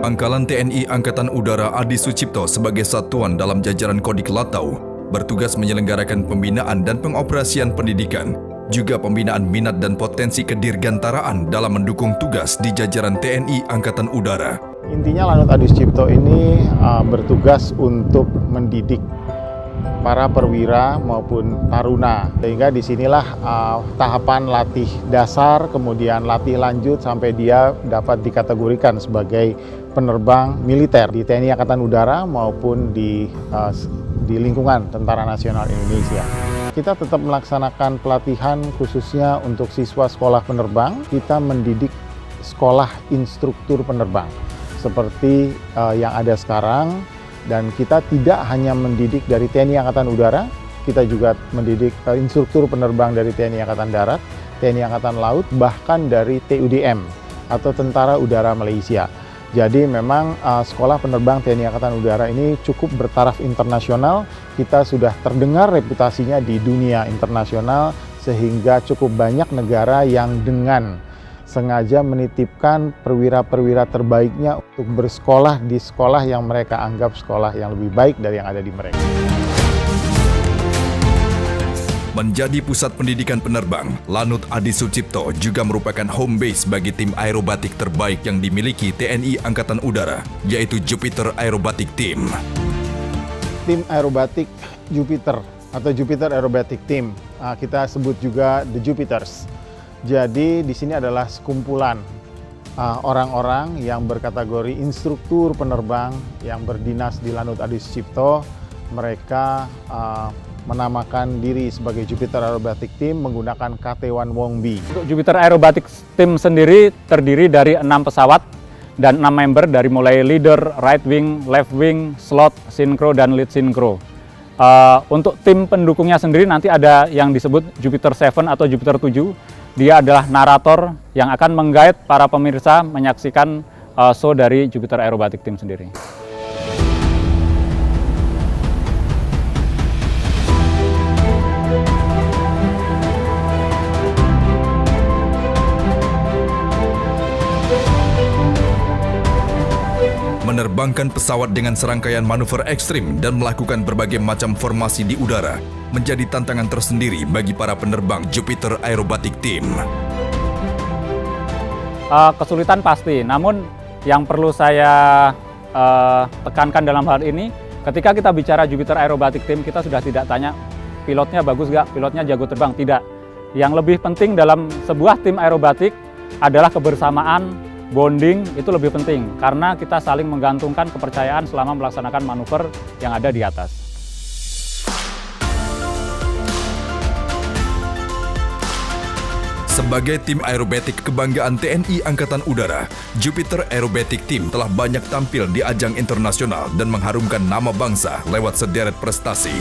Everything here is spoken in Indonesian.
Pangkalan TNI Angkatan Udara Adi Sucipto sebagai satuan dalam jajaran Kodik Latau bertugas menyelenggarakan pembinaan dan pengoperasian pendidikan, juga pembinaan minat dan potensi kedirgantaraan dalam mendukung tugas di jajaran TNI Angkatan Udara. Intinya Lanut Adi Sucipto ini bertugas untuk mendidik para perwira maupun taruna, sehingga disinilah tahapan latih dasar, kemudian latih lanjut sampai dia dapat dikategorikan sebagai penerbang militer di TNI Angkatan Udara maupun di lingkungan Tentara Nasional Indonesia. Kita tetap melaksanakan pelatihan khususnya untuk siswa sekolah penerbang. Kita mendidik sekolah instruktur penerbang seperti yang ada sekarang. Dan kita tidak hanya mendidik dari TNI Angkatan Udara, kita juga mendidik instruktur penerbang dari TNI Angkatan Darat, TNI Angkatan Laut, bahkan dari TUDM atau Tentara Udara Malaysia. Jadi memang sekolah penerbang TNI Angkatan Udara ini cukup bertaraf internasional. Kita sudah terdengar reputasinya di dunia internasional sehingga cukup banyak negara yang dengan sengaja menitipkan perwira-perwira terbaiknya untuk bersekolah di sekolah yang mereka anggap sekolah yang lebih baik dari yang ada di mereka. Menjadi pusat pendidikan penerbang, Lanut Adi Sucipto juga merupakan home base bagi tim aerobatik terbaik yang dimiliki TNI Angkatan Udara, yaitu Jupiter Aerobatic Team. Tim aerobatik Jupiter atau Jupiter Aerobatic Team, kita sebut juga The Jupiters. Jadi di sini adalah sekumpulan orang-orang yang berkategori instruktur penerbang yang berdinas di Lanut Adi Sucipto. Mereka menamakan diri sebagai Jupiter Aerobatic Team menggunakan KT-1 Wongbi. Untuk Jupiter Aerobatic Team sendiri terdiri dari 6 pesawat dan 6 member dari mulai leader, right wing, left wing, slot, synchro, dan lead synchro. Untuk tim pendukungnya sendiri nanti ada yang disebut Jupiter 7 atau Jupiter 7. Dia adalah narator yang akan menggait para pemirsa menyaksikan show dari Jupiter Aerobatic Team sendiri. Menerbangkan pesawat dengan serangkaian manuver ekstrim dan melakukan berbagai macam formasi di udara menjadi tantangan tersendiri bagi para penerbang Jupiter Aerobatic Team. Kesulitan pasti, namun yang perlu saya tekankan dalam hal ini, ketika kita bicara Jupiter Aerobatic Team, kita sudah tidak tanya pilotnya bagus nggak, pilotnya jago terbang, tidak. Yang lebih penting dalam sebuah tim aerobatik adalah kebersamaan, bonding, itu lebih penting karena kita saling menggantungkan kepercayaan selama melaksanakan manuver yang ada di atas. Sebagai tim aerobatik kebanggaan TNI Angkatan Udara, Jupiter Aerobatic Team telah banyak tampil di ajang internasional dan mengharumkan nama bangsa lewat sederet prestasi.